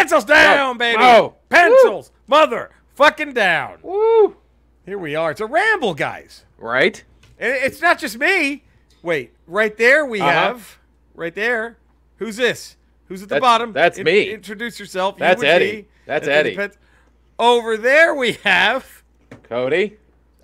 Pencils down, baby. Oh. Pencils. Mother fucking down. Woo. Here we are. It's a ramble, guys. Right? And it's not just me. Wait, right there we have. Right there. Who's this? Who's at the bottom? That's me. Introduce yourself. That's you and Eddie. me. That's Eddie. Over there we have Cody.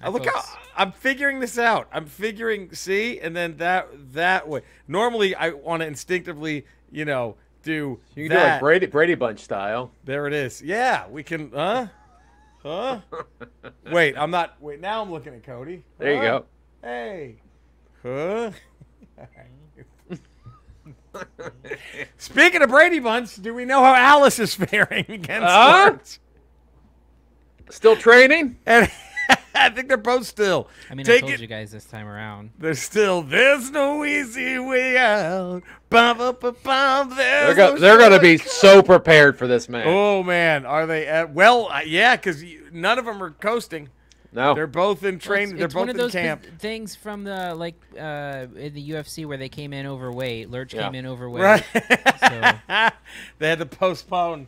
Look how I'm figuring this out. I'm figuring, see, and then that way. Normally, I want to instinctively, do You can that. do like Brady Bunch style. There it is. Yeah, we can. Huh? Wait, I'm not. Wait, now I'm looking at Cody. There you go. Hey. Huh? Speaking of Brady Bunch, do we know how Alice is faring against Lawrence? Still training? And I think they're both still. I mean, I told you guys this time around. There's no easy way out. Bum, bum, bum, bum, They're going to be so prepared for this match. Oh, man. Are they? Well, yeah, because none of them are coasting. No. They're both in training. It's They're both one of in those camp. things from the, in the UFC where they came in overweight. Lurch came in overweight. Right. So. They had to postpone.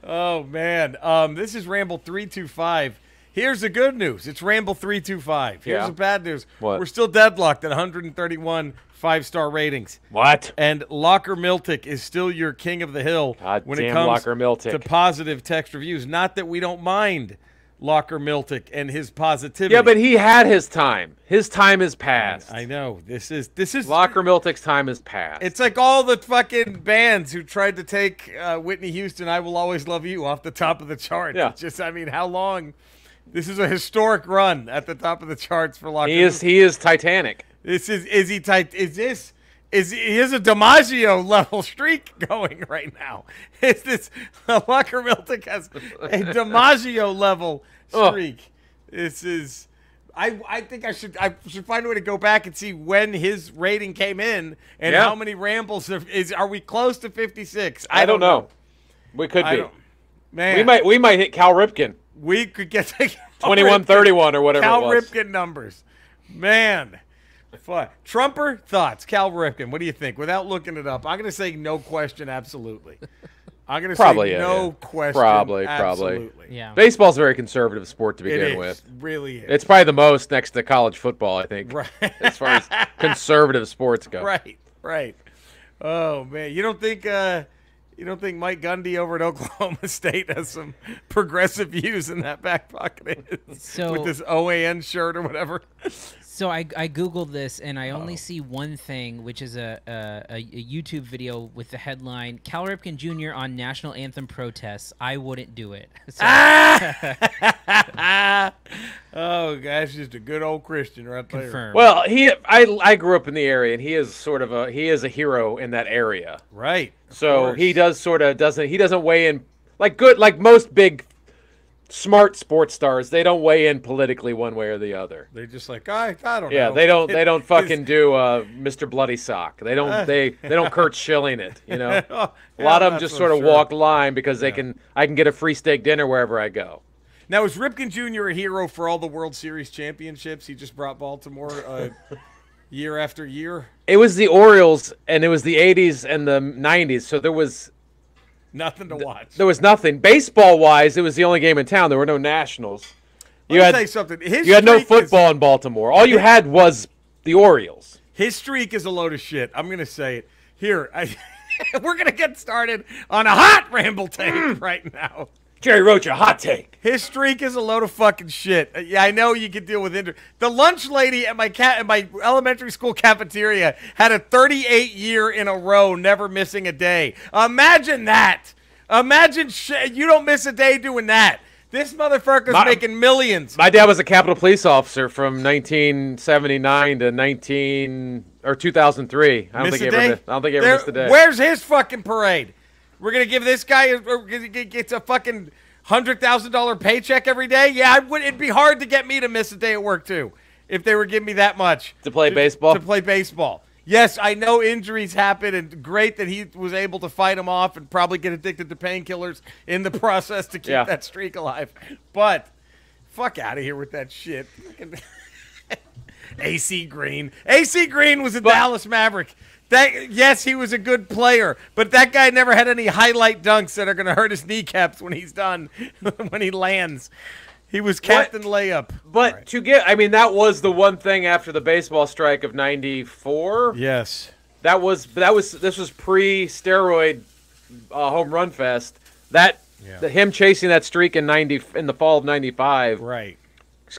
Oh, man. This is Ramble 325. Here's the good news. It's Ramble 325. Here's the bad news. What? We're still deadlocked at 131 five-star ratings. What? And Locker Miltic is still your king of the hill when it comes to positive text reviews. Not that we don't mind Locker Miltic and his positivity. Yeah, but he had his time. His time is past. I know. This is Locker Miltic's time is past. It's like all the fucking bands who tried to take Whitney Houston, "I Will Always Love You" off the top of the charts. Yeah. It's just, I mean, how long? This is a historic run at the top of the charts for Locker. He is Titanic. He has a DiMaggio level streak going right now. Is this Locker Miltic has a DiMaggio level streak? This is. I think I should find a way to go back and see when his rating came in and how many rambles are we close to 56? I don't know. We could be. Man, we might hit Cal Ripken. We could get to 21-31 or whatever Cal it was. Ripken numbers. Man. Trumper, thoughts? Cal Ripken, what do you think? Without looking it up, I'm going to say no question, absolutely. I'm going to say no question, Probably. absolutely. Yeah. Baseball's a very conservative sport to begin with. It really is. It's probably the most next to college football, I think, Right. as far as conservative sports go. Right. Oh, man. You don't think Mike Gundy over at Oklahoma State has some progressive views in that back pocket with this OAN shirt or whatever? So I Googled this, and I only see one thing, which is a YouTube video with the headline, Cal Ripken Jr. on National Anthem protests. I wouldn't do it. So. Oh, gosh, just a good old Christian right there. Confirmed. Well, I grew up in the area, and he is a hero in that area. Right. So he doesn't weigh in like most big smart sports stars. They don't weigh in politically one way or the other. They're just like, I don't know. Yeah, they don't fucking do Mr. Bloody Sock. They don't they don't Kurt Schilling it, you know. A lot of them just sort of walk the line because I can get a free steak dinner wherever I go. Now, is Ripken Jr. a hero for all the World Series championships he just brought Baltimore year after year? It was the Orioles, and it was the 80s and the 90s, so there was nothing to watch. There was nothing. Baseball-wise, it was the only game in town. There were no Nationals. Let me tell you something. You had no football in Baltimore. All you had was the Orioles. His streak is a load of shit. I'm going to say it. Here, we're going to get started on a hot Ramble tape right now. Jerry wrote you a hot take. His streak is a load of fucking shit. Yeah, I know you can deal with injury. The lunch lady at my elementary school cafeteria had a 38-year in a row, never missing a day. Imagine that. Imagine you don't miss a day doing that. This motherfucker's making millions. My dad was a Capitol Police officer from 1979 to 2003. I don't think he ever missed a day. Where's his fucking parade? We're going to give this guy gets a fucking $100,000 paycheck every day? Yeah, it'd be hard to get me to miss a day at work, too, if they were giving me that much. To play baseball? To play baseball. Yes, I know injuries happen, and great that he was able to fight them off and probably get addicted to painkillers in the process to keep that streak alive. But fuck out of here with that shit. AC Green. AC Green was a Dallas Maverick. Yes, he was a good player, but that guy never had any highlight dunks that are going to hurt his kneecaps when he's done, when he lands. He was Captain Layup. But that was the one thing after the baseball strike of '94. Yes. This was pre-steroid home run fest. Him chasing that streak in the fall of '95. Right.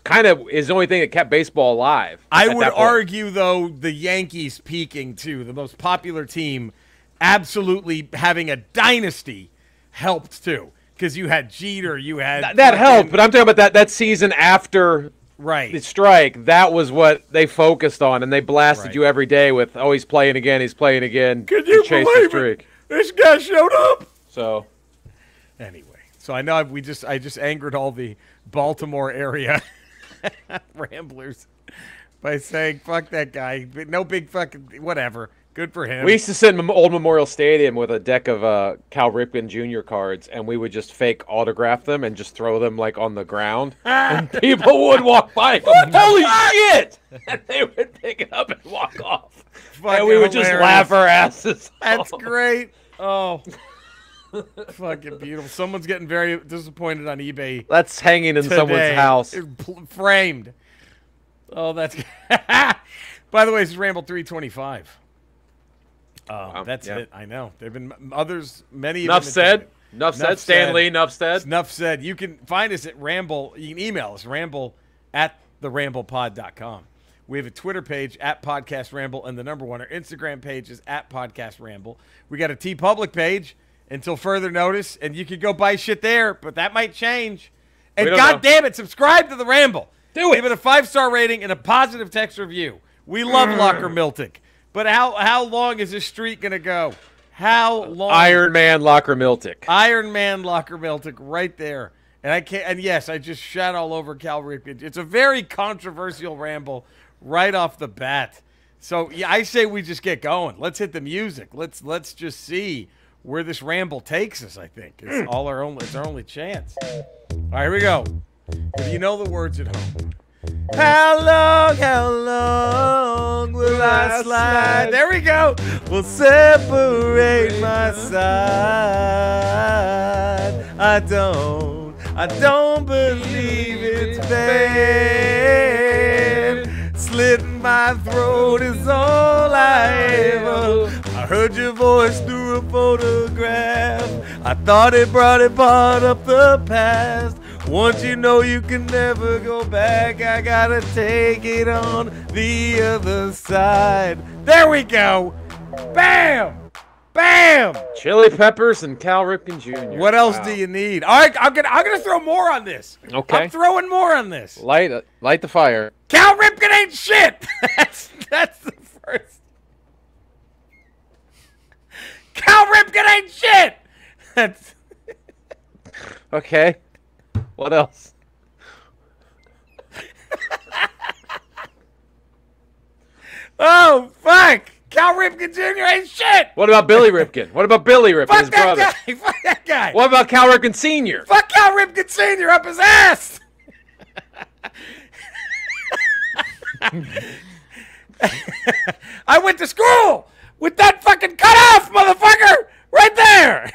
Kind of is the only thing that kept baseball alive. I would argue, though, the Yankees peaking, too, the most popular team, absolutely having a dynasty helped, too. Because you had Jeter, you had... That helped, but I'm talking about that season after the strike. That was what they focused on, and they blasted you every day with, oh, he's playing again, he's playing again. Could you believe it? This guy showed up! So... Anyway, so I know I just angered all the Baltimore area Ramblers by saying fuck that guy. No big fucking whatever. Good for him. We used to sit in Old Memorial Stadium with a deck of Cal Ripken Jr. cards, and we would just fake autograph them and just throw them like on the ground, and people would walk by. Holy shit! And they would pick it up and walk off, and we would just laugh our asses off. That's great. Oh. Fucking beautiful. Someone's getting very disappointed on eBay. That's hanging in someone's house. Framed. Oh, that's... By the way, this is Ramble 325. That's it. I know. There have been others, many... Enough said. Enough said. Stan Lee, enough said. Enough said. You can find us at Ramble. You can email us, ramble@theramblepod.com. We have a Twitter page, @PodcastRamble, and the number one. Our Instagram page is @PodcastRamble. We got a TeePublic page until further notice, and you can go buy shit there, but that might change. And God damn it, subscribe to The Ramble. Do it. Give it a 5-star rating and a positive text review. We love Locker Miltic. But how long is this streak going to go? How long? Iron Man Locker Miltic. Iron Man Locker Miltic right there. And I can't. And yes, I just shat all over Cal Ripken. It's a very controversial ramble right off the bat. So yeah, I say we just get going. Let's hit the music. Let's just see where this ramble takes us. I think it's our only chance. All right, here we go. If you know the words at home. How long will I slide? There we go. We'll separate my side. I don't believe it's bad. Slitting my throat is all I ever. I heard your voice through a photograph. I thought it brought it part of the past. Once you know you can never go back, I gotta take it on the other side. There we go. Bam! Bam! Chili Peppers and Cal Ripken Jr. What else do you need? All right, I'm gonna throw more on this. Okay. I'm throwing more on this. Light the fire. Cal Ripken ain't shit. That's the first. Cal Ripken ain't shit. That's okay. What else? Oh, fuck. Cal Ripken Jr. ain't shit. What about Billy Ripken? What about Billy Ripken, his brother? Guy. Fuck that guy. What about Cal Ripken Sr.? Fuck Cal Ripken Sr. up his ass. I went to school with that fucking cutoff, motherfucker. Right there.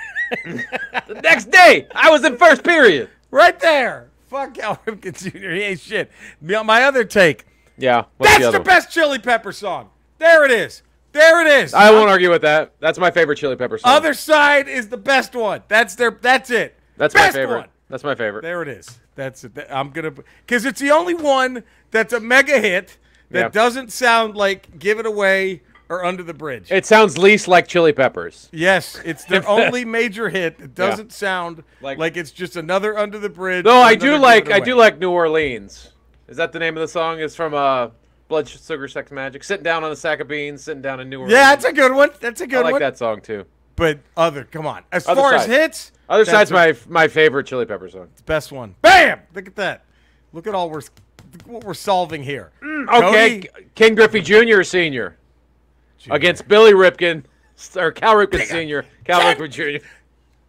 The next day, I was in first period. Right there. Fuck Cal Ripken Jr. He ain't shit. My other take. Yeah. That's the best Chili Pepper song. There it is. There it is. I won't argue with that. That's my favorite Chili Pepper song. Other Side is the best one. That's it. That's best my favorite. One. That's my favorite. There it is. That's it. I'm gonna because it's the only one that's a mega hit that doesn't sound like Give It Away or Under the Bridge. It sounds least like Chili Peppers. Yes, it's their only major hit. It doesn't sound like it's just another Under the Bridge. No, I do like New Orleans. Is that the name of the song? It's from Blood, Sugar, Sex, Magic. Sitting down on a sack of beans, sitting down in New Orleans. Yeah, that's a good one. That's a good one. I like that song too. But come on. As far as hits, Other Side's my favorite Chili Pepper song. It's the best one. Bam! Look at that. Look at what we're solving here. Okay, Cody? Ken Griffey Jr. or Sr. against Billy Ripken or Cal Ripken Sr. Cal Ripken Jr.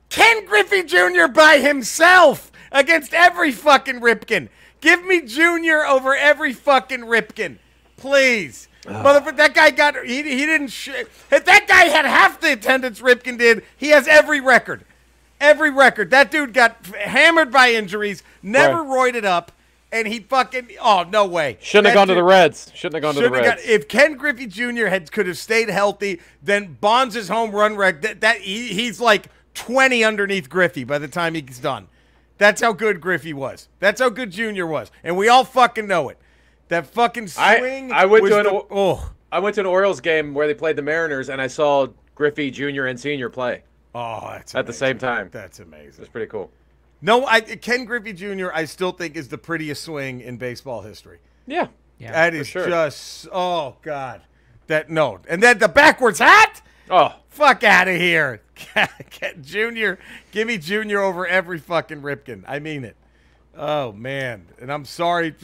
Ken Griffey Jr. by himself against every fucking Ripken. Give me Jr. over every fucking Ripken. Please. Motherfucker, that guy he didn't if that guy had half the attendance Ripken did, he has every record. Every record. That dude got hammered by injuries, never roided up, and he fucking, oh, no way. Shouldn't have gone to the Reds. Shouldn't have gone to the Reds. If Ken Griffey Jr. could have stayed healthy, then Bonds' home run record, he's like 20 underneath Griffey by the time he's done. That's how good Griffey was. That's how good Jr. was. And we all fucking know it. That fucking swing. I went to an Orioles game where they played the Mariners, and I saw Griffey Jr. and Sr. play. Oh, that's at the same time. That's amazing. It's pretty cool. No, Ken Griffey Jr. I still think is the prettiest swing in baseball history. Yeah. That is just, oh God, and then the backwards hat. Oh, fuck out of here, Junior. Give me Junior over every fucking Ripken. I mean it. Oh man, and I'm sorry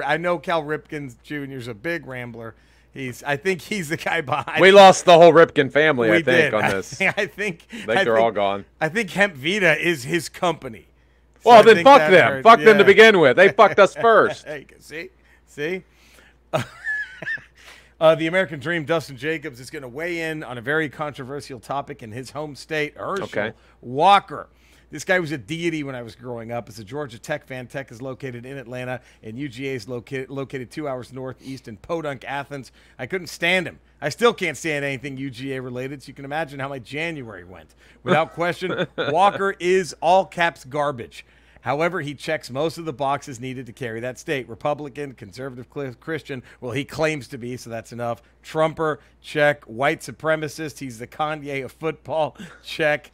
I know Cal Ripken Jr.'s a big Rambler. I think he's the guy behind. We lost the whole Ripken family, I think, did. on this. I think they're all gone. I think Hemp Vita is his company. So well, then fuck them. Fuck them to begin with. They fucked us first. See? The American Dream, Dustin Jacobs, is going to weigh in on a very controversial topic in his home state, Herschel Walker. This guy was a deity when I was growing up. As a Georgia Tech fan, Tech is located in Atlanta, and UGA is located 2 hours northeast in Podunk, Athens. I couldn't stand him. I still can't stand anything UGA related, so you can imagine how my January went. Without question, Walker is all caps garbage. However, he checks most of the boxes needed to carry that state. Republican, conservative Christian, well, he claims to be, so that's enough. Trumper, check. White supremacist, he's the Kanye of football, check.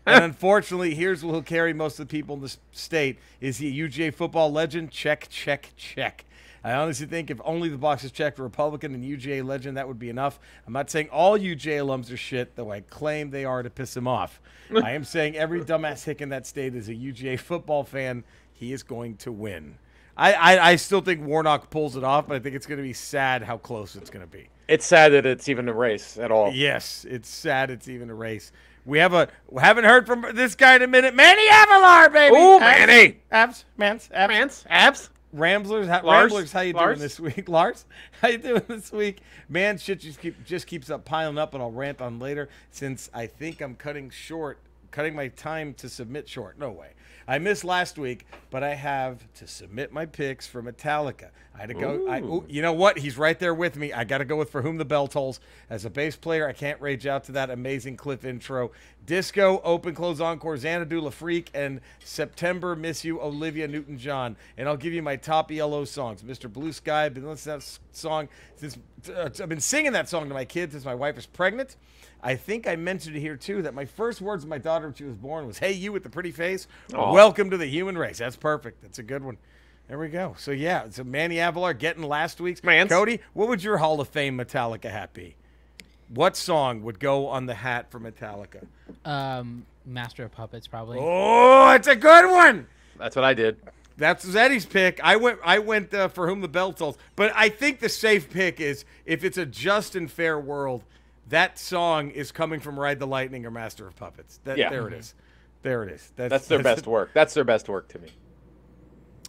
And unfortunately, here's what will carry most of the people in the state. Is he a UGA football legend? Check, check, check. I honestly think if only the boxes checked Republican and UGA legend, that would be enough. I'm not saying all UGA alums are shit, though I claim they are to piss him off. I am saying every dumbass hick in that state is a UGA football fan. He is going to win. I still think Warnock pulls it off, but I think it's going to be sad how close it's going to be. It's sad that it's even a race at all. Yes, it's sad it's even a race. We haven't heard from this guy in a minute. Manny Avalar, baby. Ooh, Manny. Abs. Ramblers, how you doing this week? Lars, how you doing this week? Man, shit just keeps up piling up, and I'll rant on later since I think I'm cutting my time to submit short. No way. I missed last week, but I have to submit my picks for Metallica. I had to go. You know what? He's right there with me. I got to go with For Whom the Bell Tolls. As a bass player, I can't rage out to that amazing Cliff intro. Disco, Open Close Encore, Xanadu La Freak, and September, Miss You, Olivia Newton-John. And I'll give you my top ELO songs. Mr. Blue Sky, I've been listening to that song since I've been singing that song to my kids since my wife is pregnant. I think I mentioned it here, too, that my first words to my daughter when she was born was, "Hey, you with the pretty face, welcome to the human race." That's perfect. That's a good one. There we go. So, yeah, it's a Manny Avalar getting last week's. Cody, what would your Hall of Fame Metallica hat be? What song would go on the hat for Metallica? Master of Puppets, probably. Oh, it's a good one. That's what I did. That's Eddie's pick. I went For Whom the Bell Tolls. But I think the safe pick is, if it's a just and fair world, that song is coming from Ride the Lightning or Master of Puppets. There it is. There it is. That's their best work. That's their best work to me.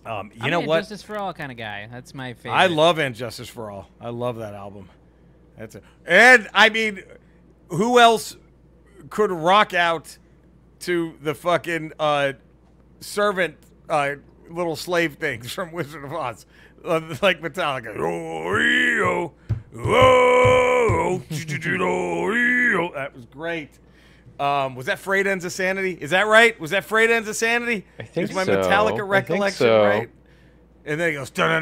You know what? Justice for All kind of guy. That's my favorite. I love And Justice for All. I love that album. And I mean, who else could rock out to the fucking servant little slave things from Wizard of Oz, like Metallica? That was great. Was that Freight Ends of Sanity? Is that right? Was that Freight Ends of Sanity? I think so. Is my Metallica recollection right? And then he goes, that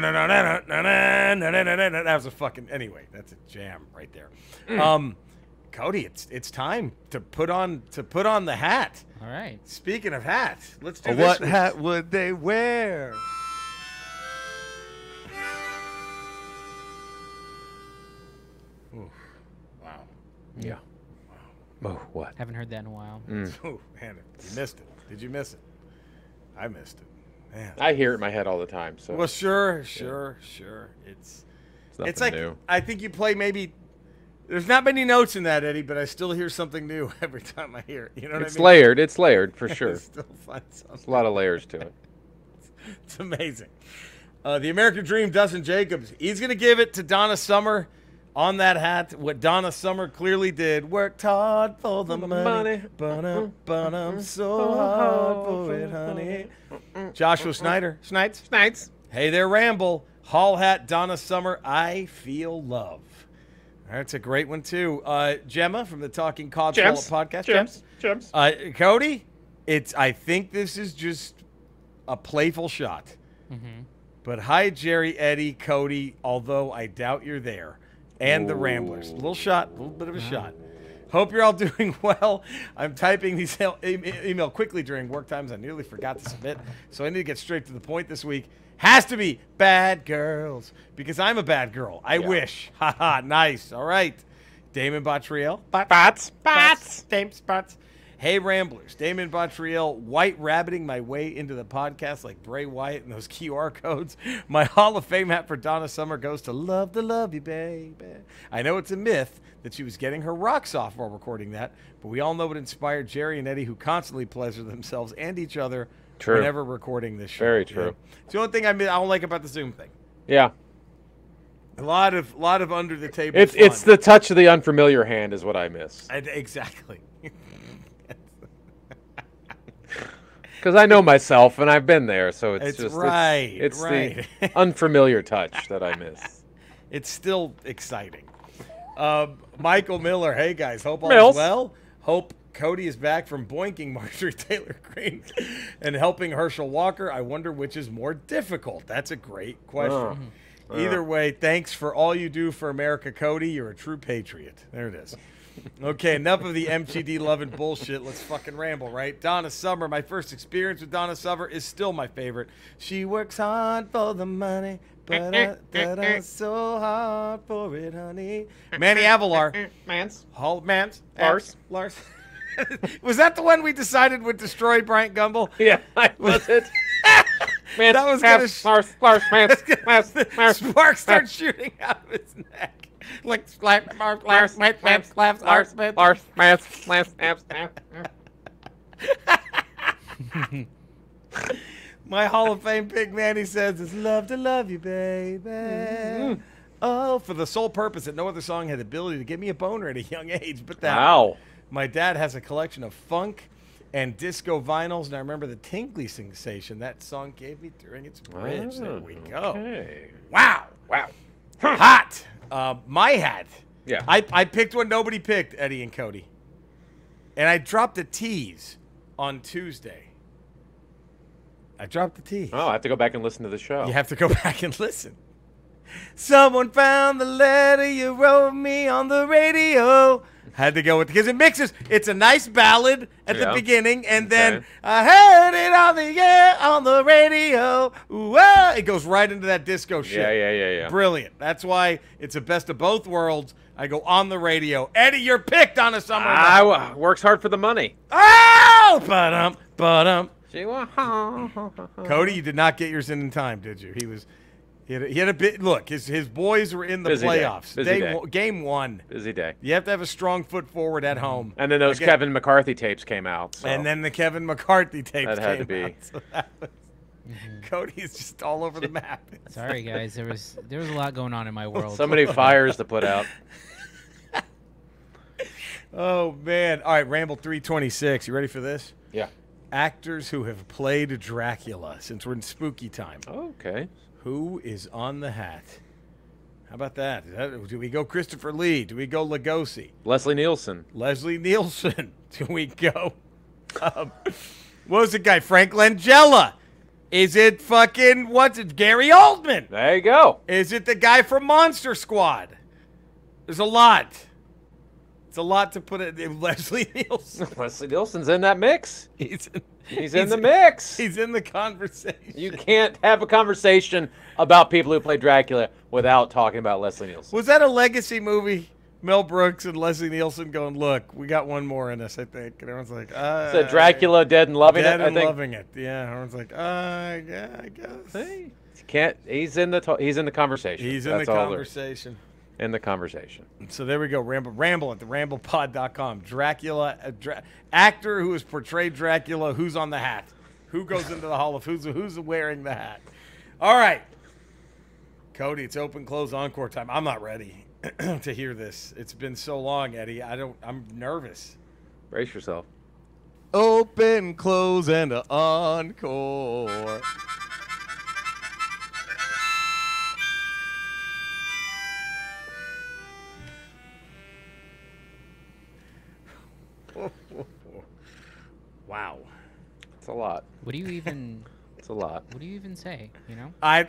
was a fucking, anyway, that's a jam right there. Cody, it's time to put on the hat. All right. Speaking of hats, let's do this. What hat would they wear? Ooh, wow. Yeah. Wow. Oh, what? Haven't heard that in a while. Oh, man, you missed it. Did you miss it? I missed it. Man. I hear it in my head all the time. So. Well, sure. It's like new. I think you play maybe. There's not many notes in that, Eddie, but I still hear something new every time I hear it. You know what I mean? It's layered. It's layered for sure. Still find something. There's a lot of layers to it. It's amazing. The American Dream, Dustin Jacobs. He's going to give it to Donna Summer. On that hat, what Donna Summer clearly did, worked hard for the money. But I'm so hard for it, honey. Joshua Snites. Hey there, Ramble. Hall hat, Donna Summer, I feel love. That's a great one, too. Gemma from the Talking Cod podcast. Gems. Cody, I think this is just a playful shot. Mm-hmm. But hi, Jerry, Eddie, Cody, although I doubt you're there. And the Ramblers. Little bit of a shot. Hope you're all doing well. I'm typing these email quickly during work times. I nearly forgot to submit, so I need to get straight to the point this week. Has to be bad girls, because I'm a bad girl. I wish. Haha, nice. All right. Damon Bottriell. Bots. Hey, Ramblers. Damon Bottriell, white rabbiting my way into the podcast like Bray Wyatt and those QR codes. My Hall of Fame hat for Donna Summer goes to Love to Love You, baby. I know it's a myth that she was getting her rocks off while recording that, but we all know what inspired Jerry and Eddie, who constantly pleasure themselves and each other whenever recording this show. Very true. Yeah. It's the only thing I don't like about the Zoom thing. Yeah. A lot of under the table. It's the touch of the unfamiliar hand is what I miss. Exactly. Because I know myself and I've been there, so it's just it's the unfamiliar touch that I miss. It's still exciting. Michael Miller, hey guys, hope all is well. Hope Cody is back from boinking Marjorie Taylor Greene and helping Herschel Walker. I wonder which is more difficult. That's a great question. Either way, thanks for all you do for America, Cody. You're a true patriot. There it is. Okay, enough of the MTD loving bullshit. Let's fucking ramble, right? Donna Summer, my first experience with Donna Summer is still my favorite. She works hard for the money, but I'm so hard for it, honey. Manny Avalar. Lars. Was that the one we decided would destroy Bryant Gumbel? Yeah, was it? Man, that was gonna Lars. Sparks start shooting out of his neck. Like Lars. My Hall of Fame pick, Manny says, it's love to love you, baby. Oh, for the sole purpose that no other song had the ability to give me a boner at a young age. But that. Wow. My dad has a collection of funk and disco vinyls, and I remember the tingly sensation that song gave me during its bridge. There we go. Okay. Wow. Huh. Hot. My hat. Yeah. I picked one nobody picked, Eddie and Cody. And I dropped the T's on Tuesday. I dropped the T's. Oh, I have to go back and listen to the show. You have to go back and listen. Someone found the letter you wrote me on the radio. Had to go with, because it mixes. It's a nice ballad at the beginning, and then I heard it on the air on the radio. Ooh, it goes right into that disco shit. Yeah. Brilliant. That's why it's a best of both worlds. I go on the radio. Eddie, you're picked, Donna Summer. Works hard for the money. Oh, ba-dum. Cody, you did not get yours in time, did you? He had a bit. Look, his boys were in the playoffs. Game one. Busy day. You have to have a strong foot forward at home. And then those Kevin McCarthy tapes came out. So. And then the Kevin McCarthy tapes came out. That had to be. So that was, Cody is just all over the map. Sorry, guys. There was a lot going on in my world. So many fires to put out. Oh, man. All right, Ramble 326. You ready for this? Yeah. Actors who have played Dracula, since we're in spooky time. Okay. Who is on the hat? How about that? Do we go Christopher Lee? Do we go Lugosi? Leslie Nielsen. Do we go? What was the guy? Frank Langella. Is it fucking, Gary Oldman? There you go. Is it the guy from Monster Squad? There's a lot. It's a lot to put it in. Leslie Nielsen. Leslie Nielsen's in that mix. He's in the mix. He's in the conversation. You can't have a conversation about people who play Dracula without talking about Leslie Nielsen. Was that a legacy movie? Mel Brooks and Leslie Nielsen going, look, we got one more in us, I think. And everyone's like, Is Dracula Dead and Loving It? Dead and Loving It. Yeah. Everyone's like, yeah, I guess. Hey, he's in the conversation. He's in the conversation. In the conversation. So there we go. Ramble at the ramblepod.com. Dracula, actor who has portrayed Dracula. Who's on the hat? Who goes into the Hall of who's wearing the hat? All right, Cody. It's open close encore time. I'm not ready. to hear this. It's been so long, Eddie. I'm nervous. Brace yourself. Open, close, and an encore. Wow. It's a lot. What do you even? It's a lot. What do you even say? You know? I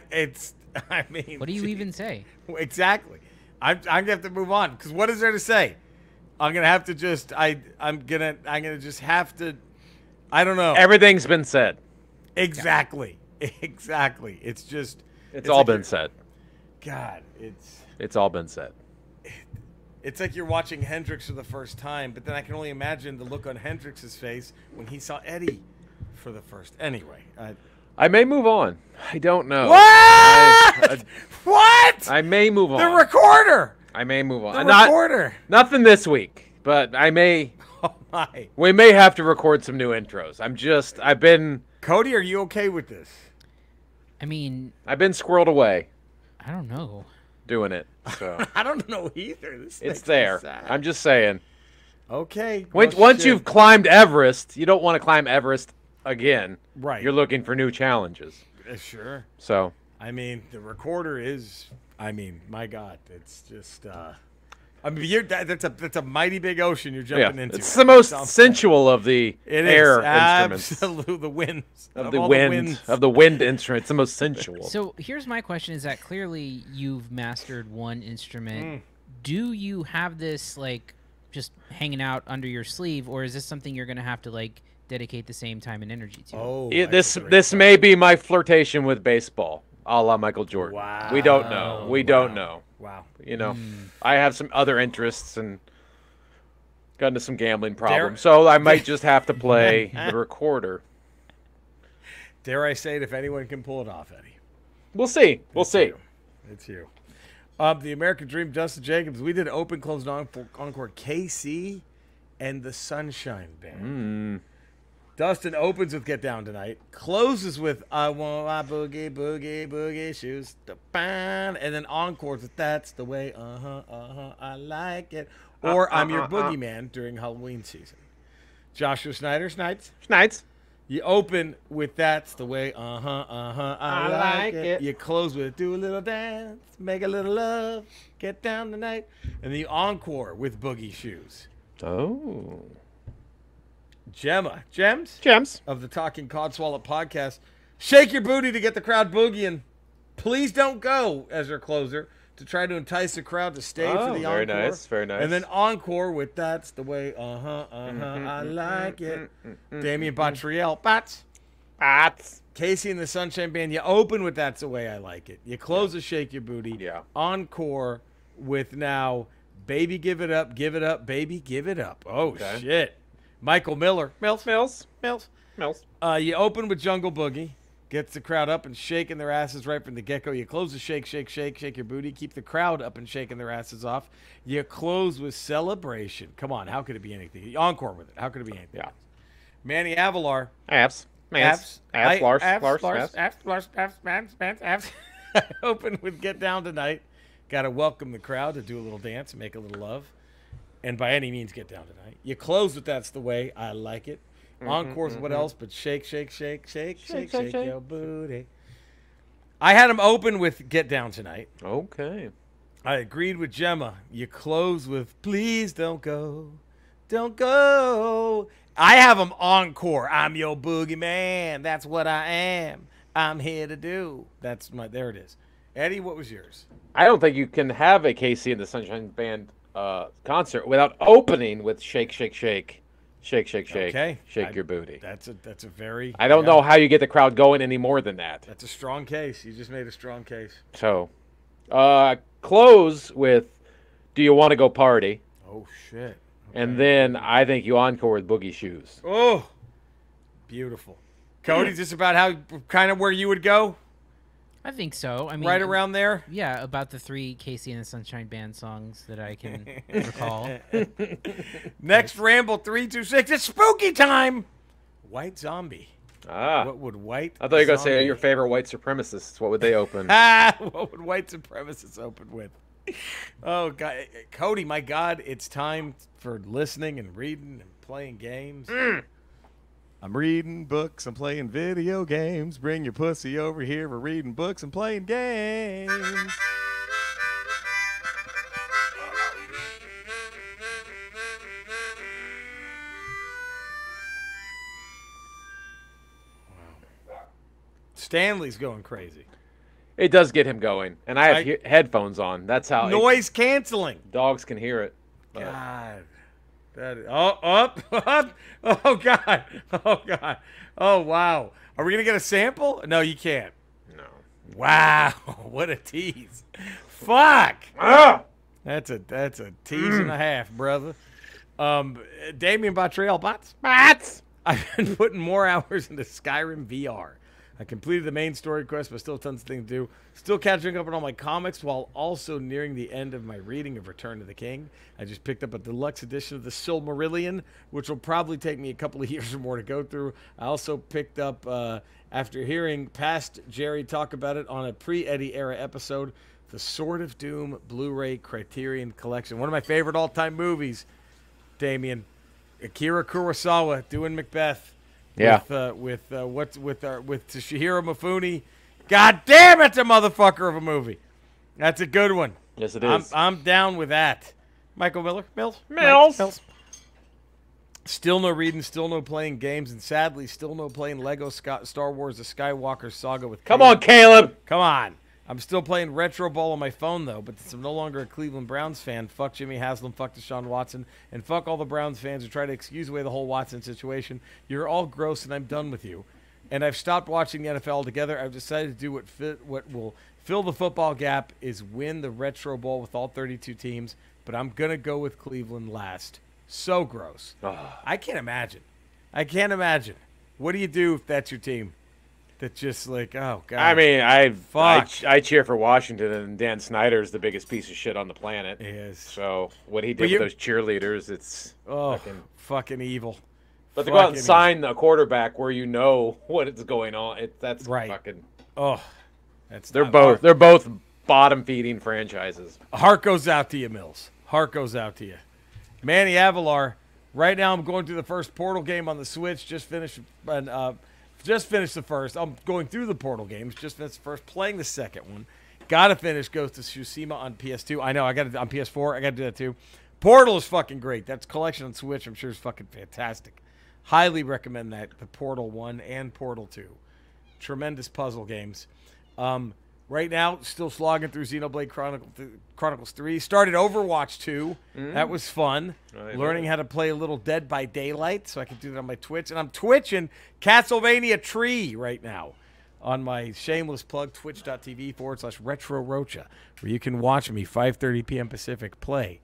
mean. What do you even say? Exactly. I'm gonna have to move on because what is there to say? I'm gonna have to just. I'm gonna just have to. I don't know. Everything's been said. Exactly. Exactly. It's just. It's all like been said. God, It's all been said. It's like you're watching Hendrix for the first time, but then I can only imagine the look on Hendrix's face when he saw Eddie for the first. Anyway, I may move on. I don't know. what? What? I may move on. The recorder. I may move on. The recorder. Nothing this week, but I may. Oh my. We may have to record some new intros. I've been. Cody, are you okay with this? I mean, I've been squirreled away I don't know. doing it. So I don't know either. This it's makes me there. sad. I'm just saying. Okay. Once well, shit. you've climbed Everest, you don't want to climb Everest again. Right. You're looking for new challenges. Sure. So I mean, the recorder is. I mean, my God, it's just. I mean, that's a mighty big ocean you're jumping into. it's the most Sounds sensual of the It air is instruments. absolutely the winds Of all the winds. wind of the wind instrument. It's the most sensual. So here's my question: is that clearly you've mastered one instrument? Do you have this like just hanging out under your sleeve, or is this something you're gonna have to like dedicate the same time and energy to? Oh, This may be my flirtation with baseball, a la Michael Jordan. Wow. We don't know. We don't know. Wow. You know, I have some other interests and got into some gambling problems, so I might just have to play the recorder. Dare I say it? If anyone can pull it off, Eddie, We'll see. We'll see. you. It's you. The American Dream, Dustin Jacobs. We did open, closed, encore. KC and the Sunshine Band. Dustin opens with "Get Down Tonight," closes with "I Want My Boogie Boogie Boogie Shoes," and then encores with "That's the Way," I like it, or "I'm Your Boogeyman" during Halloween season. Joshua Snyder, Nights. You open with "That's the Way," I like it. You close with "Do a Little Dance, Make a Little Love, Get Down Tonight," and then you encore with "Boogie Shoes." Oh. Gems of the Talking Codswallop podcast. Shake your booty to get the crowd boogieing. Please don't go as their closer to try to entice the crowd to stay for the encore. Very nice, very nice. And then encore with "That's the Way," I like it. Damian Bottriell, Bats. Casey and the Sunshine Band. You open with "That's the Way I Like It." You close with "Shake Your Booty." Yeah. Encore with now "Baby Give It Up, Give It Up, Baby Give It Up." Oh Okay. shit. Michael Miller. Mills. You open with "Jungle Boogie." Gets the crowd up and shaking their asses right from the get-go. You close with shake your booty. Keep the crowd up and shaking their asses off. You close with "Celebration." Come on, how could it be anything? You encore with it. How could it be anything? Yeah. Manny Avalar. Lars. Open with "Get Down Tonight." Got to welcome the crowd to do a little dance, make a little love, and by any means get down tonight. You close with "That's the Way I Like It." Encores, what else but shake your booty. I had him open with "Get Down Tonight." Okay. I agreed with Gemma. You close with "Please Don't Go, Don't Go." I have him encore. "I'm your boogeyman. That's what I am. I'm here to do." That's my. There it is. Eddie, what was yours? I don't think you can have a KC and the Sunshine Band concert without opening with "Shake, Shake, Shake." Shake, shake, shake. Okay. Shake your booty. That's a very. I don't know how you get the crowd going any more than that. That's a strong case. You just made a strong case. So, close with "Do You Want to Go Party?" Oh shit. Okay. And then I think you encore with "Boogie Shoes." Oh, beautiful. Cody, is this about how kind of where you would go? I think so. I mean, Right around there. Yeah, about the 3 Casey and the Sunshine Band songs that I can recall. Next Ramble 326. It's spooky time. White Zombie. Ah. What would White? I thought you were going to say Zombie- your favorite white supremacists. What would they open? What would White Supremacists open with? Oh God, Cody, my God, it's time for listening and reading and playing games. I'm reading books, I'm playing video games. Bring your pussy over here. We're reading books and playing games. Stanley's going crazy. It does get him going, and I have headphones on. That's how Noise canceling. dogs can hear it. But God. Up. Oh, God. Oh, God. Oh, wow. Are we going to get a sample? No, you can't. no. Wow. What a tease. Fuck. Ah! That's a tease and a half, brother. Damien Bottrell, bots. I've been putting more hours into Skyrim VR. I completed the main story quest, but still tons of things to do. Still catching up on all my comics while also nearing the end of my reading of Return to the King. I just picked up a deluxe edition of the Silmarillion, which will probably take me a couple of years or more to go through. I also picked up, after hearing past Jerry talk about it on a pre-Eddie era episode, the Sword of Doom Blu-ray Criterion Collection. One of my favorite all-time movies, Damien. Akira Kurosawa doing Macbeth. Yeah. With Toshihiro Mifune. God damn, it's a motherfucker of a movie. That's a good one. Yes, it is. I'm down with that. Michael Mills. Still no reading, still no playing games, and sadly, still no playing Lego Star Wars: The Skywalker Saga with. Come on, Caleb. Come on. I'm still playing Retro Ball on my phone, though, but since I'm no longer a Cleveland Browns fan, fuck Jimmy Haslam, fuck Deshaun Watson, and fuck all the Browns fans who try to excuse away the whole Watson situation. You're all gross, and I'm done with you. And I've stopped watching the NFL altogether. I've decided to do what will fill the football gap is win the Retro Bowl with all 32 teams, but I'm going to go with Cleveland last. So gross. I can't imagine. What do you do if that's your team? That's just like, oh, God. I mean, Fuck. I cheer for Washington, and Dan Snyder's the biggest piece of shit on the planet. He is. So what he did with those cheerleaders, it's fucking evil. But to go out and sign a quarterback where you know what is going on, that's right. Fucking. Oh, they're both bottom feeding franchises. Heart goes out to you, Mills. Heart goes out to you, Manny Avalar. Right now, I'm going through the first Portal game on the Switch. Just finished the first. I'm going through the Portal games. Just finished the first. Playing the second one. Got to finish Ghost of Tsushima on PS2. I know. I got it on PS4. I got to do that too. Portal is fucking great. That's collection on Switch. I'm sure is fucking fantastic. Highly recommend that. The Portal 1 and Portal 2. Tremendous puzzle games. Right now, still slogging through Xenoblade Chronicles 3. Started Overwatch 2. That was fun. Learning how to play a little Dead by Daylight, so I can do that on my Twitch. And I'm twitching Castlevania Tree right now on my shameless plug, twitch.tv/RetroRocha, where you can watch me 5:30 p.m. Pacific play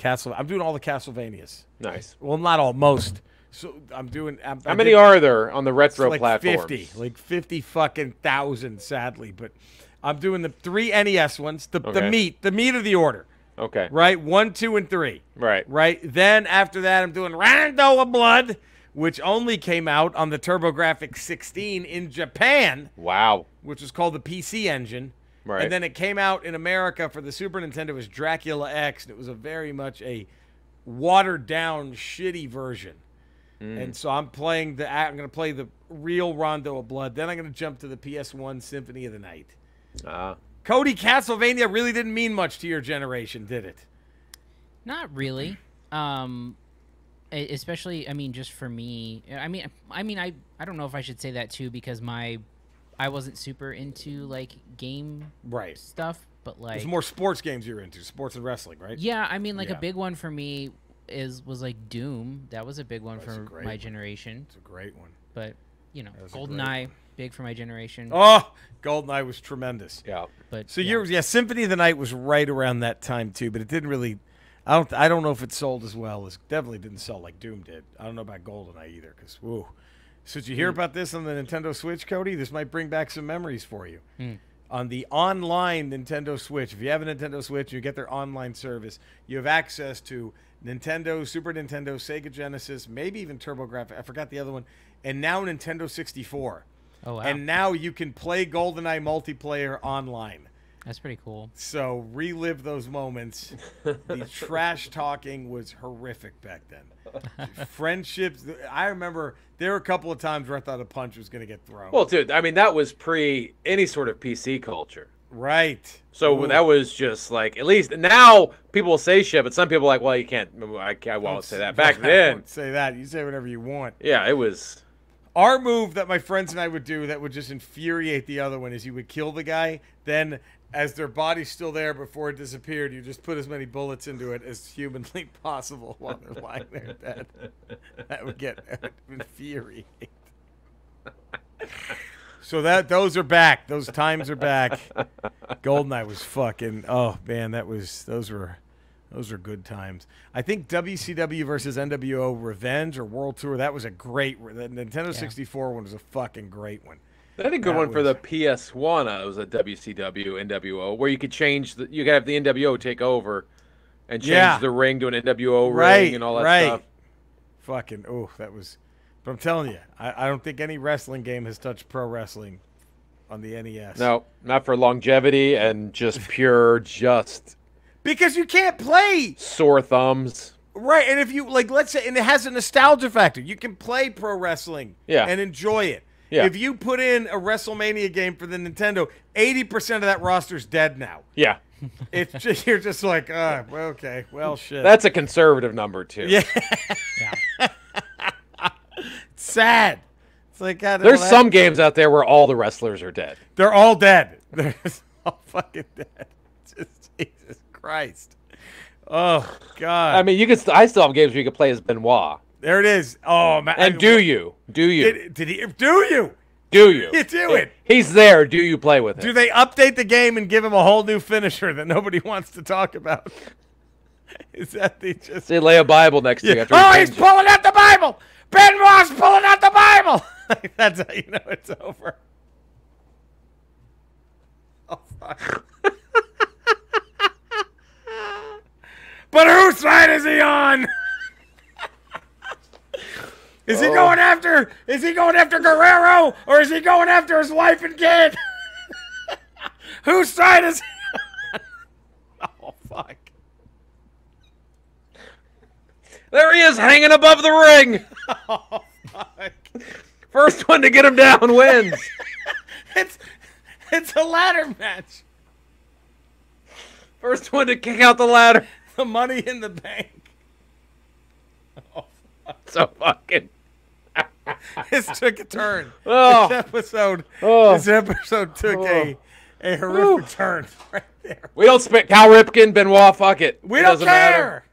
I'm doing all the Castlevanias. Nice. Well, not all, most. So I'm doing. How many are there on the retro like platforms? 50 fucking thousand, sadly. But I'm doing the 3 NES ones, the meat of the order. Okay. Right, 1, 2, and 3. Right. Then after that, I'm doing Rando of Blood, which only came out on the TurboGrafx 16 in Japan. Wow. Which was called the PC Engine. Right. And then it came out in America for the Super Nintendo as Dracula X, and it was a very much a watered down, shitty version. And so I'm going to play the real Rondo of Blood. Then I'm going to jump to the PS1 Symphony of the Night. Cody, Castlevania really didn't mean much to your generation, did it? Not really. Especially, I mean, just for me. I mean, I don't know if I should say that too because I wasn't super into like game stuff, but like there's more sports games you're into, sports and wrestling, right? Yeah, I mean, like a big one for me was like Doom. That was a big one for my generation. It's a great one. But you know, GoldenEye, big for my generation. Oh, GoldenEye was tremendous. Yeah. But so Symphony of the Night was right around that time too, but it didn't really. I don't know if it sold as well as definitely didn't sell like Doom did. I don't know about GoldenEye either, because woo. So did you hear about this on the Nintendo Switch, Cody? This might bring back some memories for you. On the online Nintendo Switch, if you have a Nintendo Switch, you get their online service. You have access to Nintendo, Super Nintendo, Sega Genesis, maybe even TurboGrafx. I forgot the other one. And now Nintendo 64. Oh, wow. And now you can play GoldenEye multiplayer online. That's pretty cool. So relive those moments. The trash talking was horrific back then. Friendships. I remember there were a couple of times where I thought a punch was going to get thrown. Well, dude, I mean, that was pre any sort of PC culture. Right. So Ooh. that was just like, at least now people will say shit, but some people are like, well, you can't. I won't say that. Back I then, won't say that. You say whatever you want. yeah, it was. Our move that my friends and I would do that would just infuriate the other one is you would kill the guy, then as their body's still there before it disappeared, you just put as many bullets into it as humanly possible while they're lying there dead. That would infuriate. So those are back. Those times are back. GoldenEye was fucking. Oh man, those were good times. I think WCW versus NWO Revenge or World Tour, that was a great. The Nintendo 64 one was a fucking great one. I think a good one for the PS1 was a WCW NWO where you could change you could have the NWO take over and change the ring to an NWO ring and all that stuff. Fucking that was. But I'm telling you, I don't think any wrestling game has touched pro wrestling on the NES. No, not for longevity and just pure because you can't play sore thumbs. Right, and if you let's say, and it has a nostalgia factor. You can play pro wrestling and enjoy it. Yeah. If you put in a WrestleMania game for the Nintendo, 80% of that roster's dead now. Yeah. It's just you're just like, okay, well, shit. That's a conservative number too. Yeah. It's sad. It's like there's some games out there where all the wrestlers are dead. They're all dead. They're just all fucking dead. Just Jesus Christ. Oh God. I mean, I still have games where you can play as Benoit. There it is. Oh man. And do you? Did he? Do you? Do you? You do it. He's there. Do you play with him? Do they update the game and give him a whole new finisher that nobody wants to talk about? Is that they lay a Bible next to you? Oh, he's pulling out the Bible. Benoit's pulling out the Bible. That's how you know it's over. Oh fuck. But whose side is he on? Is he going after Guerrero, or is he going after his wife and kid? Whose side is he on? Oh fuck. There he is, hanging above the ring. Oh fuck. First one to get him down wins. It's a ladder match. First one to kick out the ladder. The Money in the Bank. Oh, fuck. So fucking. This took a turn. Oh. This episode took a horrific turn right there. We don't spit Cal Ripken, Benoit, fuck it. We don't care. Matter.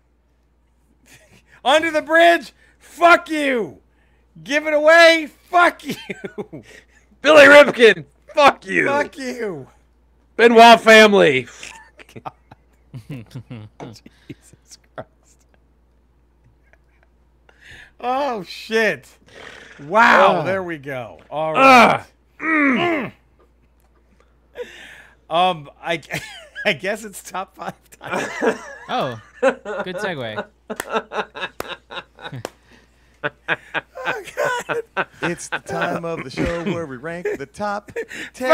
Under the bridge, fuck you. Give it away, fuck you. Billy Ripken, fuck you. Fuck you. Benoit family. Jesus Christ. Oh shit. Wow, there we go. All right. I guess it's top 5 time. Oh, good segue. Oh God. It's the time of the show where we rank the top 10.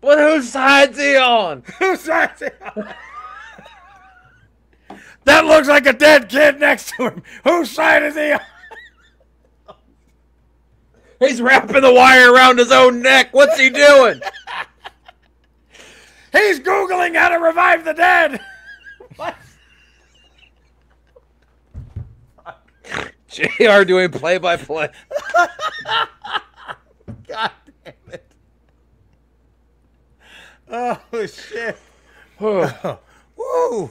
But whose side's he on? Whose side's he on? That looks like a dead kid next to him. Whose side is he on? He's wrapping the wire around his own neck. What's he doing? He's Googling how to revive the dead. What? JR doing play-by-play. God damn it. Oh, shit. Woo.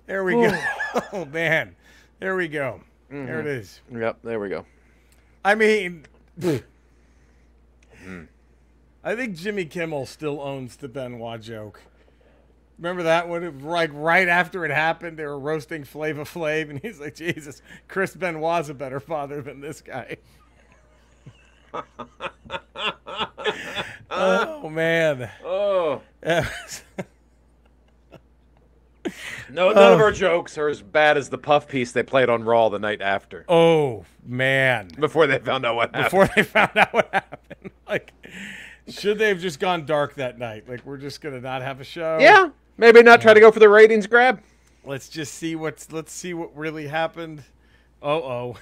There we go. Oh, man. There we go. Mm-hmm. There it is. Yep, there we go. I mean, I think Jimmy Kimmel still owns the Benoit joke. Remember that one? Like right after it happened, they were roasting Flava Flav, and he's like, Jesus, Chris Benoit's a better father than this guy. Oh, man. Oh. No, none of our jokes are as bad as the puff piece they played on Raw the night after. Oh man! Before they found out what happened. Before they found out what happened, like, should they have just gone dark that night? Like, we're just gonna not have a show. Yeah, maybe not try to go for the ratings grab. Let's just see what really happened. Oh,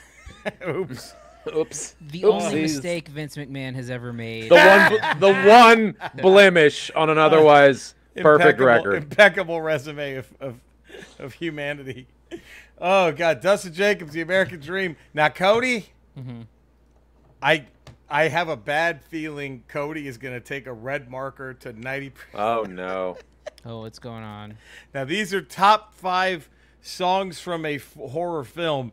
oops. Oops. The only mistake Vince McMahon has ever made. The one blemish on an otherwise perfect record. Impeccable resume of humanity. Oh God, Dustin Jacobs, the American Dream. Now Cody, I have a bad feeling Cody is going to take a red marker to 90%. Oh no. Oh, what's going on? Now these are top 5 songs from a horror film.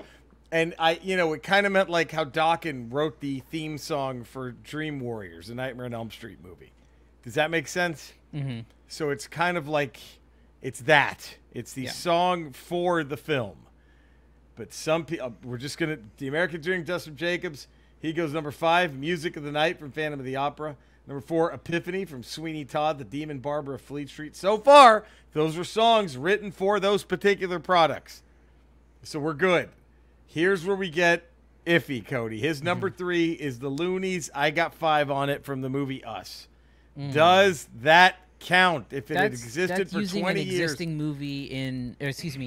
And it kind of meant like how Dawkins wrote the theme song for Dream Warriors, the Nightmare on Elm Street movie. Does that make sense? Mm-hmm. So it's kind of like, it's the song for the film. But some people, we're just going to, the American Dream, Dustin Jacobs, he goes number 5, Music of the Night from Phantom of the Opera. Number 4, Epiphany from Sweeney Todd, the Demon Barber of Fleet Street. So far, those are songs written for those particular products. So we're good. Here's where we get iffy, Cody. His number 3 is the Loonies. I got 5 on it from the movie Us. Does that count if it had existed for 20 years? Using an existing movie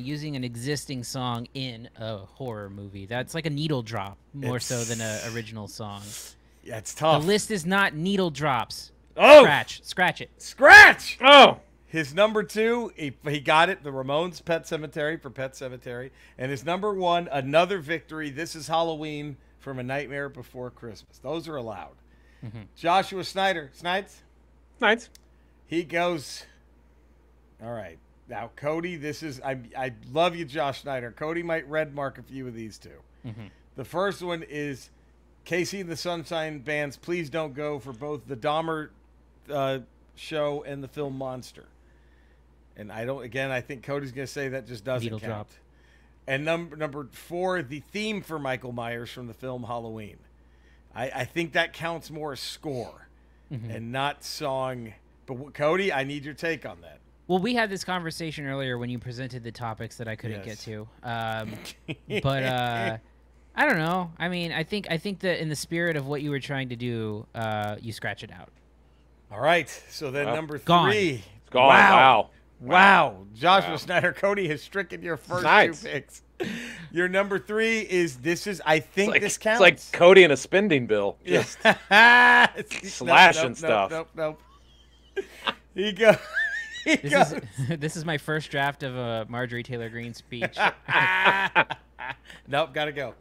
using an existing song in a horror movie. That's like a needle drop more so than an original song. Yeah, it's tough. The list is not needle drops. Oh! Scratch it. Scratch! Oh! His number 2, he got it, the Ramones' Pet Sematary for Pet Sematary. And his number 1, another victory, This Is Halloween from A Nightmare Before Christmas. Those are allowed. Joshua Snyder. Nice. He goes, all right. Now, Cody, this is, I love you, Josh Snyder. Cody might red mark a few of these two. The first one is Casey and the Sunshine Band's Please Don't Go for both the Dahmer show and the film Monster. And I think Cody's going to say that just doesn't count. Drop. And number 4, the theme for Michael Myers from the film Halloween. I think that counts more as score and not song. But Cody, I need your take on that. Well, we had this conversation earlier when you presented the topics that I couldn't get to. But I don't know. I mean, I think that in the spirit of what you were trying to do, you scratch it out. All right. So then number 3. Gone. It's gone. Wow. Joshua Snyder, Cody has stricken your first 2 picks. Your number 3 is This Is, I think this counts. It's like Cody and a spending bill. Just slashing stuff. Nope. He goes. This is my first draft of a Marjorie Taylor Greene speech. Nope, gotta go.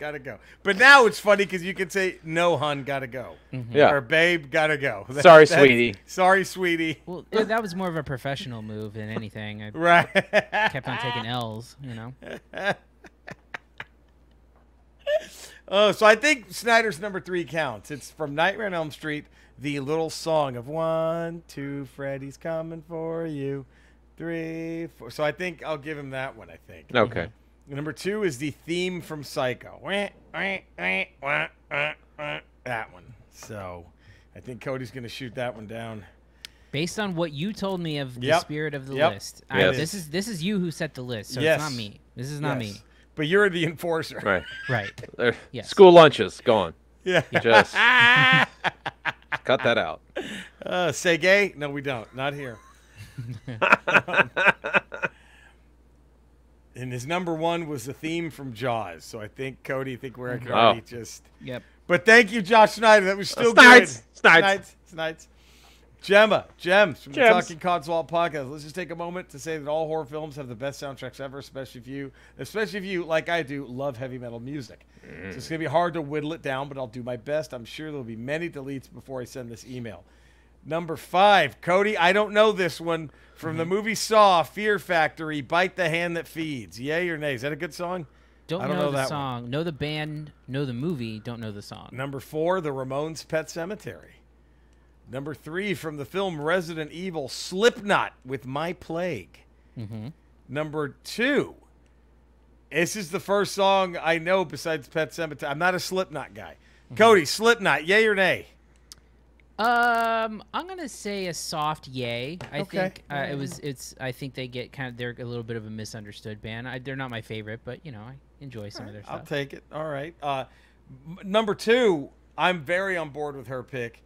But now it's funny because you can say, no, hun, gotta go. Yeah. Or babe, gotta go. Sorry, sweetie. Sorry, sweetie. Well, that was more of a professional move than anything. I Right. kept on taking L's, Oh, so I think Snyder's number 3 counts. It's from Nightmare on Elm Street, the little song of 1, 2, Freddy's coming for you, 3, 4. So I think I'll give him that one, I think. Okay. Number 2 is the theme from Psycho. That one. So I think Cody's going to shoot that one down. Based on what you told me of the spirit of the list, Yes. this is you who set the list, so Yes. it's not me. This is not me. But you're the enforcer. Right. Right. Yes. School lunches gone. Yeah. Just cut that out. Say gay? No, we don't. Not here. And his number 1 was the theme from Jaws. So I think, Cody, we're already just... Yep. But thank you, Josh Snyder. That was still Snides. good. Snides. Gems from the Talking Console podcast. Let's just take a moment to say that all horror films have the best soundtracks ever, especially if you, like I do, love heavy metal music. So it's going to be hard to whittle it down, but I'll do my best. I'm sure there'll be many deletes before I send this email. Number 5, Cody, I don't know this one. From the movie Saw, Fear Factory, Bite the Hand That Feeds. Yay or nay? Is that a good song? Don't I don't know the that song. one. Know the band, know the movie, don't know the song. Number 4, the Ramones' Pet Cemetery. Number 3, from the film Resident Evil, Slipknot with My Plague. Number 2, this is the first song I know besides Pet Cemetery. I'm not a Slipknot guy. Cody, Slipknot, yay or nay? I'm gonna say a soft yay. I Okay. think I think they get they're a little bit of a misunderstood band. They're not my favorite, but you know I enjoy some of their stuff. I'll take it. All right. Number 2, I'm very on board with her pick.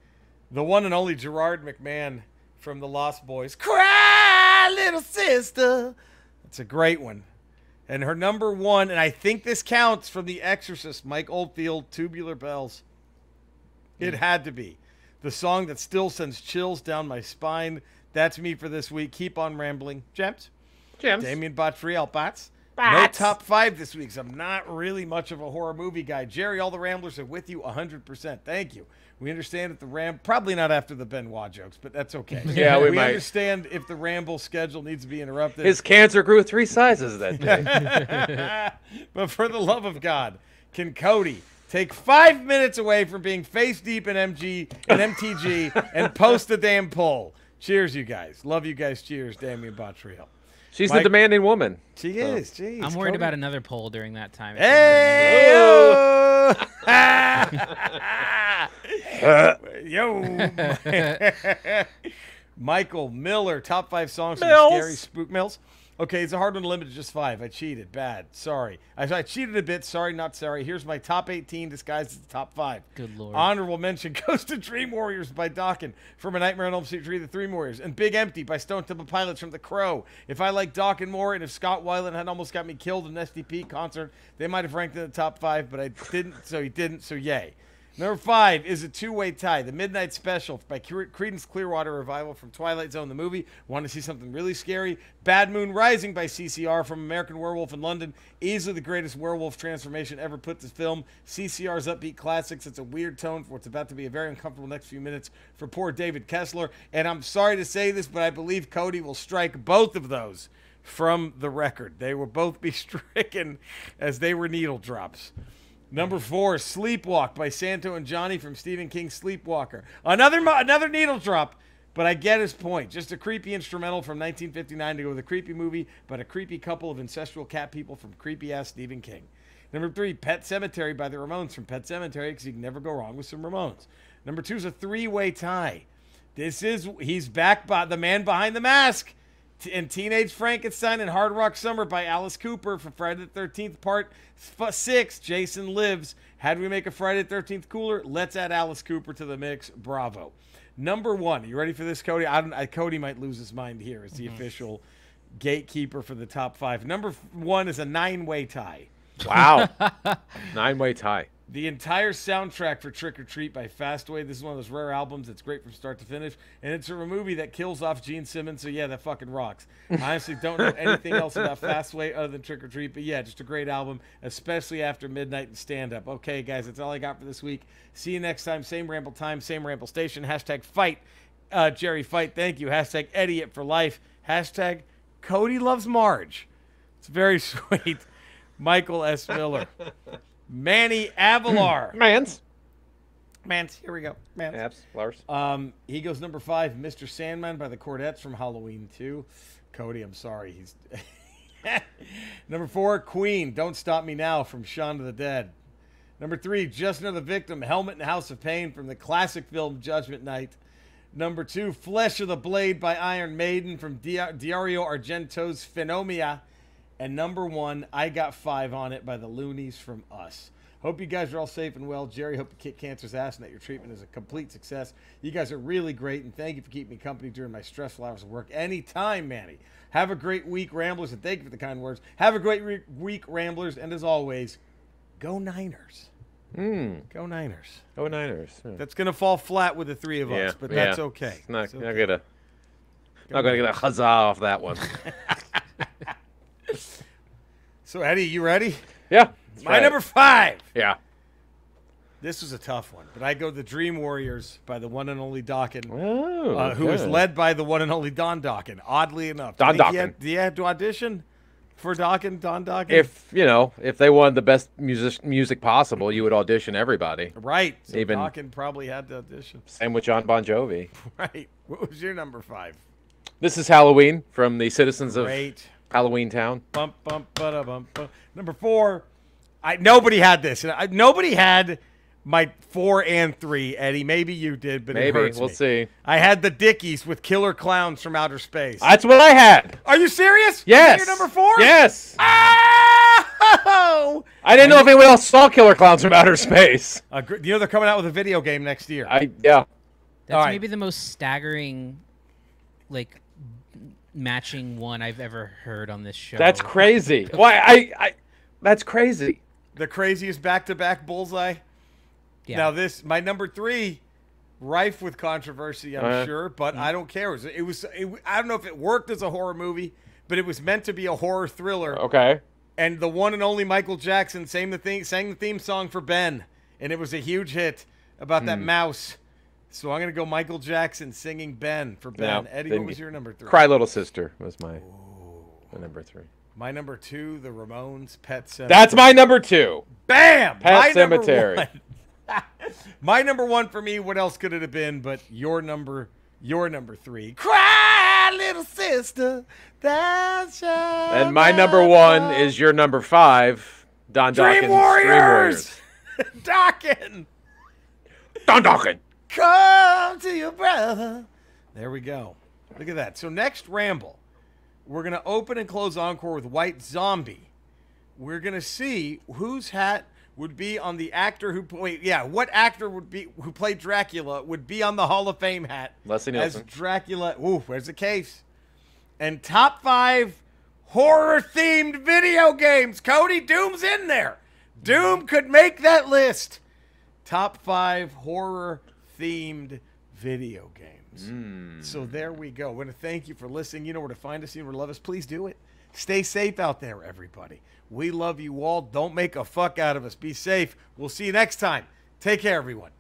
The one and only Gerard McMahon from the Lost Boys. Cry, little sister. That's a great one. And her number 1, and I think this counts, from The Exorcist, Mike Oldfield, Tubular Bells. It had to be. The song that still sends chills down my spine. That's me for this week. Keep on rambling. Gems. Damien Bottriel, Bats. No top 5 this week, so I'm not really much of a horror movie guy. Jerry, all the Ramblers are with you 100%. Thank you. We understand that probably not after the Benoit jokes, but that's okay. Yeah, we might. understand if the Ramble schedule needs to be interrupted. His cancer grew 3 sizes that day. But for the love of God, can Cody take 5 minutes away from being face deep in MTG and post the damn poll? Cheers, you guys. Love you guys. Cheers, Damien Bottriel. She's Mike, the demanding woman. She is. Jeez, I'm worried Cody. about another poll during that time. Hey! Yo! Michael Miller, top 5 songs from the Scary Spook Mills. Okay, it's a hard one to limit to just 5. I cheated. Bad. Sorry. I cheated a bit. Sorry, not sorry. Here's my top 18 disguised as the top 5. Good Lord. Honorable mention goes to Dream Warriors by Dawkins from A Nightmare on Elm Street 3, The Dream Warriors. And Big Empty by Stone Temple Pilots from The Crow. If I like Dawkins more, and if Scott Weiland had almost got me killed in an SDP concert, they might have ranked in the top 5, but I didn't, so he didn't, so yay. Number 5 is a 2-way tie. The Midnight Special by Creedence Clearwater Revival from Twilight Zone, the movie. Want to see something really scary? Bad Moon Rising by CCR from American Werewolf in London. Easily the greatest werewolf transformation ever put to film. CCR's upbeat classics. It's a weird tone for what's about to be a very uncomfortable next few minutes for poor David Kessler. And I'm sorry to say this, but I believe Cody will strike both of those from the record. They will both be stricken as they were needle drops. Number 4, Sleepwalk by Santo and Johnny from Stephen King's Sleepwalker. Another needle drop, but I get his point. Just a creepy instrumental from 1959 to go with a creepy movie, but a creepy couple of ancestral cat people from creepy-ass Stephen King. Number 3, Pet Sematary by the Ramones from Pet Sematary, because you can never go wrong with some Ramones. Number 2 is a 3-way tie. He's back by the man behind the mask. And Teenage Frankenstein and Hard Rock Summer by Alice Cooper for Friday the 13th Part 6. Jason Lives. How do we make a Friday the 13th cooler? Let's add Alice Cooper to the mix. Bravo. Number 1. You ready for this, Cody? Cody might lose his mind here as the official gatekeeper for the top 5. Number 1 is a 9-way tie. Wow. 9-way tie. The entire soundtrack for Trick or Treat by Fastway. This is one of those rare albums that's great from start to finish. And it's a movie that kills off Gene Simmons, so yeah, that fucking rocks. I honestly don't know anything else about Fastway other than Trick or Treat, but yeah, just a great album, especially after midnight and stand-up. Okay, guys, that's all I got for this week. See you next time. Same Ramble time, same Ramble station. Hashtag fight, Jerry fight. Thank you. Hashtag Eddie it for life. Hashtag Cody loves Marge. It's very sweet. Michael S. Miller. Manny Avalar. Mans, here we go. Mans. Abs, Lars. He goes number 5, Mr. Sandman by the Chordettes from Halloween 2. Cody, I'm sorry. He's number 4, Queen, Don't Stop Me Now from Shaun of the Dead. Number 3, Just Another Victim, Helmet and House of Pain from the classic film Judgment Night. Number 2, Flesh of the Blade by Iron Maiden from Dario Argento's Phenomia. And number 1, I Got 5 on It by the Loonies from Us. Hope you guys are all safe and well. Jerry, hope you kick cancer's ass and that your treatment is a complete success. You guys are really great, and thank you for keeping me company during my stressful hours of work. Anytime, Manny. Have a great week, Ramblers, and thank you for the kind words. Have a great week, Ramblers, and as always, go Niners. Go Niners. Go Niners. Yeah. That's going to fall flat with the 3 of us, but that's okay. Not okay. gonna get a huzzah off that one. So, Eddie, you ready? Yeah. My number 5. Yeah. This was a tough one, but I go the Dream Warriors by the one and only Dawkins, Oh, who is led by the one and only Don Dawkins, oddly enough. Don Dawkins. Did he have to audition for Dawkins, Don Dawkins? If they wanted the best music possible, you would audition everybody. Right. So Even Dawkins probably had to audition. Same with John Bon Jovi. Right. What was your number 5? This is Halloween from the citizens of Great. Halloween Town. Bump, bump, ba-da, bump, bump. Number 4, nobody had this. Nobody had my 4 and 3, Eddie. Maybe you did, but it Maybe. hurts We'll me. see. I had the Dickies with Killer Clowns from Outer Space. That's what I had. Are you serious? Yes. Is that your number 4? Yes. Oh! I didn't know if anyone else saw Killer Clowns from Outer Space. You know they're coming out with a video game next year. Yeah. That's All right. maybe the most staggering, like, matching one I've ever heard on this show. That's crazy. Why? That's crazy. The craziest back-to-back bullseye. Yeah. Now my number 3, rife with controversy, I'm sure, but I don't care. It was I don't know if it worked as a horror movie, but it was meant to be a horror thriller. Okay. And the one and only Michael Jackson sang the theme song for Ben, and it was a huge hit about that mouse. So I'm gonna go Michael Jackson singing Ben for Ben. Yeah, Eddie, then what was your number 3? Cry Little Sister was my number 3. My number 2, the Ramones, Pet Sematary. That's my number 2. Bam! Pet My number Sematary. 1. My number 1 for me, what else could it have been but your number 3. Cry, little sister, thou shalt And my not number 1 fall. is your number 5, Don Dawkins' Dream Warriors! Dawkins! Don Dawkins. Come to your brother. There we go. Look at that. So next Ramble, we're going to open and close Encore with White Zombie. We're going to see whose hat would be on the actor who what actor who played Dracula would be on the Hall of Fame hat Leslie as Nielsen. Dracula. Ooh, where's the case? And top 5 horror-themed video games. Cody, Doom's in there. Doom could make that list. Top 5 horror-themed video games. So there we go. I want to thank you for listening. You know where to find us. You know where to love us. Please do it. Stay safe out there, everybody. We love you all. Don't make a fuck out of us. Be safe. We'll see you next time. Take care, everyone.